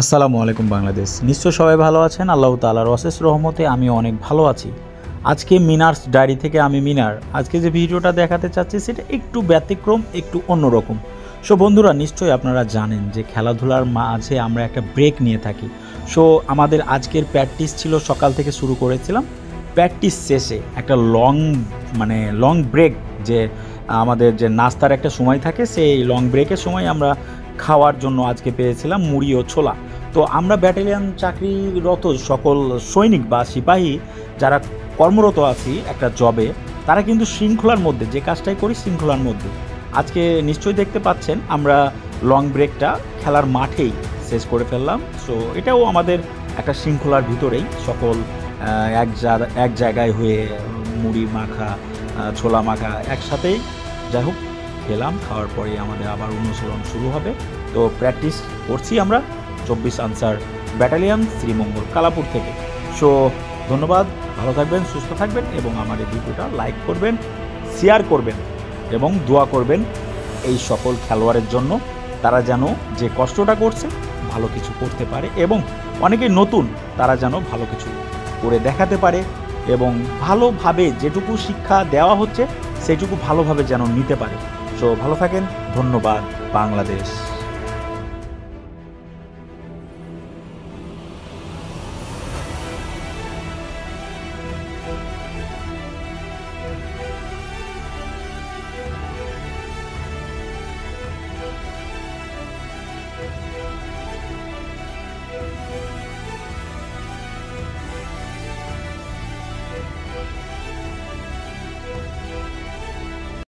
আসসালামু আলাইকুম বাংলাদেশ। নিশ্চয় সবাই ভালো আছেন। আল্লাহ তাআলার অশেষ রহমতে আমি অনেক ভালো আছি। আজকে মিনার্স ডায়েরি থেকে আমি মিনার। আজকে যে ভিডিওটা দেখাতে চাচ্ছি সেটা একটু ব্যতিক্রম, একটু অন্যরকম। সো বন্ধুরা, নিশ্চয়ই আপনারা জানেন যে খেলাধুলার মাঝে আমরা একটা ব্রেক নিয়ে থাকি। সো আমাদের আজকের প্র্যাকটিস ছিল, সকাল থেকে শুরু করেছিলাম। প্র্যাকটিস শেষে একটা লং ব্রেক, যে আমাদের যে নাস্তার একটা সময় থাকে, সেই লং ব্রেকের সময় আমরা খাওয়ার জন্য আজকে পেয়েছিলাম মুড়ি ও ছোলা। তো আমরা ব্যাটালিয়ন চাকরিরত সকল সৈনিক বা সিপাহী যারা কর্মরত আছি একটা জবে, তারা কিন্তু শৃঙ্খলার মধ্যে যে কাজটাই করি শৃঙ্খলার মধ্যে। আজকে নিশ্চয়ই দেখতে পাচ্ছেন আমরা লং ব্রেকটা খেলার মাঠেই শেষ করে ফেললাম। সো এটাও আমাদের একটা শৃঙ্খলার ভিতরেই সকল এক জায়গায় হয়ে মুড়ি মাখা, ছোলা মাখা একসাথেই, যাই হোক, খেলাম। খাওয়ার পরে আমাদের আবার অনুশীলন শুরু হবে। তো প্র্যাকটিস করছি আমরা 24 আনসার ব্যাটালিয়ন, শ্রীমঙ্গল, কালাপুর থেকে। সো ধন্যবাদ, ভালো থাকবেন, সুস্থ থাকবেন এবং আমার এই ভিডিওটা লাইক করবেন, শেয়ার করবেন এবং দোয়া করবেন এই সকল খেলোয়াড়ের জন্য। তারা যেন যে কষ্টটা করছে ভালো কিছু করতে পারে এবং অনেকেই নতুন, তারা যেন ভালো কিছু করে দেখাতে পারে এবং ভালোভাবে যেটুকু শিক্ষা দেওয়া হচ্ছে সেটুকু ভালোভাবে যেন নিতে পারে। সো ভালো থাকেন, ধন্যবাদ বাংলাদেশ।